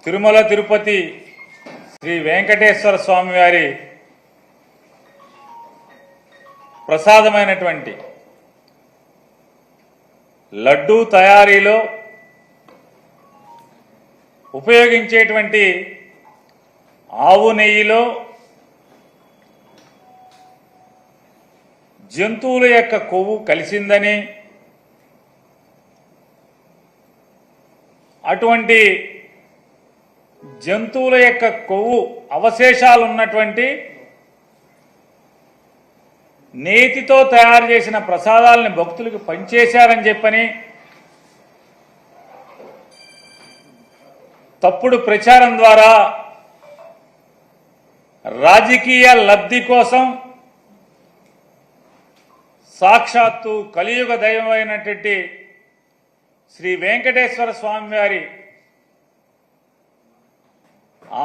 తిరుమల తిరుపతి శ్రీ వెంకటేశ్వర స్వామి వారి ప్రసాదమైనటువంటి లడ్డూ తయారీలో ఉపయోగించేటువంటి ఆవు నెయ్యిలో జంతువుల యొక్క కొవ్వు కలిసిందని, అటువంటి జంతువుల యొక్క కొవ్వు అవశేషాలు ఉన్నటువంటి నేతితో తయారు చేసిన ప్రసాదాలను భక్తులకు పంచేశారని చెప్పని తప్పుడు ప్రచారం ద్వారా రాజకీయ లబ్ధి కోసం సాక్షాత్తు కలియుగ దైవమైనటువంటి శ్రీ వెంకటేశ్వర స్వామి వారి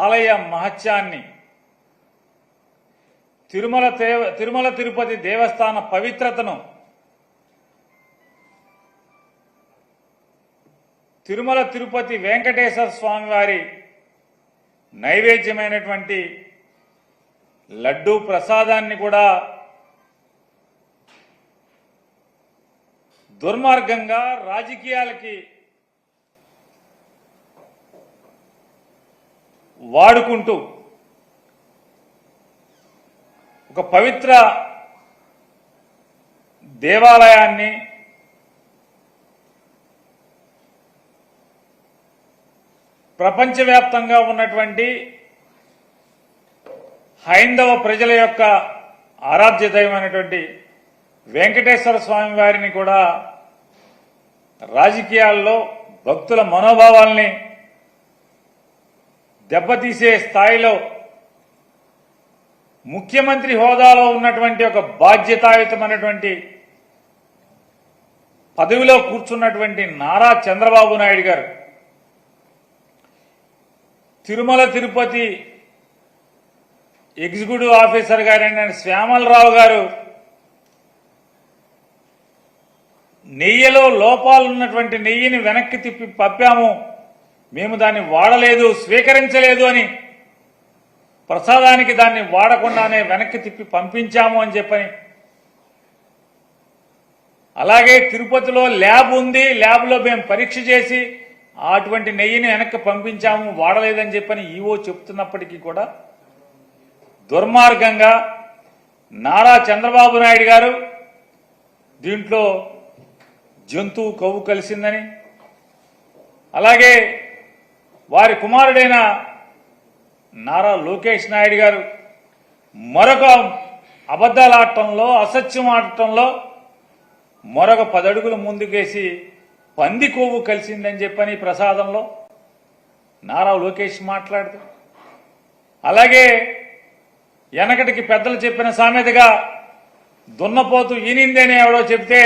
ఆలయ మహత్యాన్ని, తిరుమల తిరుపతి దేవస్థాన పవిత్రతను, తిరుమల తిరుపతి వెంకటేశ్వర స్వామి వారి నైవేద్యమైనటువంటి లడ్డూ ప్రసాదాన్ని కూడా దుర్మార్గంగా రాజకీయాలకి వాడుకుంటూ ఒక పవిత్ర దేవాలయాన్ని ప్రపంచవ్యాప్తంగా ఉన్నటువంటి హైందవ ప్రజల యొక్క ఆరాధ్య దైవమైనటువంటి వెంకటేశ్వర స్వామి వారిని కూడా రాజకీయాల్లో భక్తుల మనోభావాల్ని దెబ్బతీసే స్థాయిలో ముఖ్యమంత్రి హోదాలో ఉన్నటువంటి ఒక బాధ్యతాయుతమైనటువంటి పదవిలో కూర్చున్నటువంటి నారా చంద్రబాబు నాయుడు గారు తిరుమల తిరుపతి ఎగ్జిక్యూటివ్ ఆఫీసర్ గారైన శ్యామలరావు గారు నెయ్యిలో లోపాలున్నటువంటి నెయ్యిని వెనక్కి తిప్పి పంపాము, మేము దాన్ని వాడలేదు, స్వీకరించలేదు అని, ప్రసాదానికి దాన్ని వాడకుండానే వెనక్కి తిప్పి పంపించాము అని చెప్పని, అలాగే తిరుపతిలో ల్యాబ్ ఉంది, ల్యాబ్లో మేము పరీక్ష చేసి అటువంటి నెయ్యిని వెనక్కి పంపించాము, వాడలేదని చెప్పని ఈవో చెప్తున్నప్పటికీ కూడా దుర్మార్గంగా నారా చంద్రబాబు నాయుడు గారు దీంట్లో జంతువు కొవ్వు కలిసిందని, అలాగే వారి కుమారుడైన నారా లోకేష్ నాయుడు గారు మరొక అబద్ధాలాడటంలో, అసత్యం ఆడటంలో మరొక 10 అడుగులు ముందుకేసి పంది కొవ్వు కలిసిందని చెప్పని ప్రసాదంలో నారా లోకేష్ మాట్లాడుతూ, అలాగే వెనకటికి పెద్దలు చెప్పిన సామెతగా దున్నపోతు ఈనిందేనే ఎవడో చెప్తే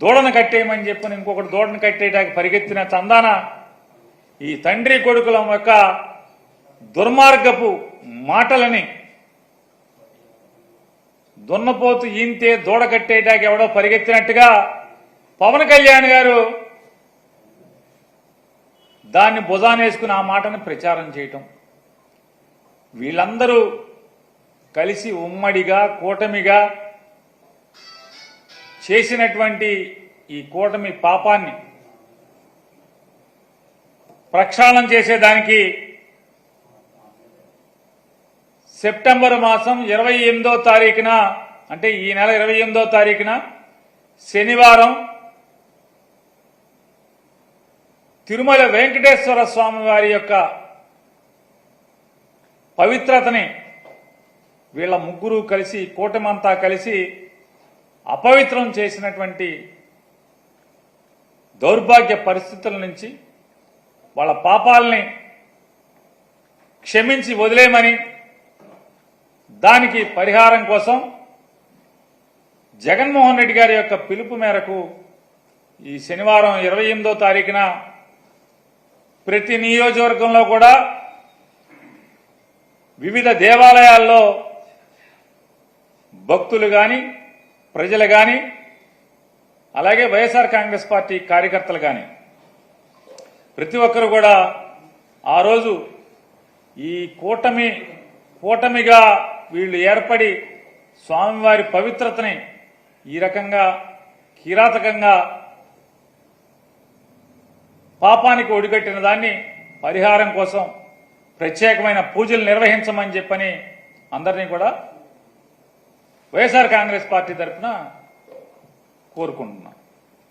దూడను కట్టేయమని చెప్పని ఇంకొకటి దూడను కట్టేయడానికి పరిగెత్తిన చందాన ఈ తండ్రి కొడుకుల యొక్క దుర్మార్గపు మాటలని, దున్నపోతు ఈంతే దూడ కట్టేయడానికి ఎవడో పరిగెత్తినట్టుగా పవన్ కళ్యాణ్ గారు దాన్ని భుజానేసుకుని ఆ మాటను ప్రచారం చేయటం, వీళ్ళందరూ కలిసి ఉమ్మడిగా కూటమిగా చేసినటువంటి ఈ కూటమి పాపాన్ని ప్రక్షాళన చేసేదానికి సెప్టెంబర్ మాసం 28వ తారీఖున, అంటే ఈ నెల 28వ తారీఖున శనివారం తిరుమల వెంకటేశ్వర స్వామి వారి యొక్క పవిత్రతని వీళ్ళ ముగ్గురు కలిసి, కూటమంతా కలిసి అపవిత్రం చేసినటువంటి దౌర్భాగ్య పరిస్థితుల నుంచి వాళ్ళ పాపాలని క్షమించి వదిలేయమని, దానికి పరిహారం కోసం జగన్మోహన్ రెడ్డి గారి యొక్క పిలుపు మేరకు ఈ శనివారం 28వ తారీఖున ప్రతి నియోజకవర్గంలో కూడా వివిధ దేవాలయాల్లో భక్తులు కానీ, ప్రజలు కానీ, అలాగే వైఎస్ఆర్ కాంగ్రెస్ పార్టీ కార్యకర్తలు కానీ ప్రతి ఒక్కరు కూడా ఆ రోజు ఈ కూటమిగా వీళ్ళు ఏర్పడి స్వామివారి పవిత్రతని ఈ రకంగా కిరాతకంగా పాపానికి ఒడిగట్టిన దాన్ని పరిహారం కోసం ప్రత్యేకమైన పూజలు నిర్వహించమని చెప్పని అందరినీ కూడా వైఎస్ఆర్ కాంగ్రెస్ పార్టీ తరఫున కోరుకుంటున్నాం.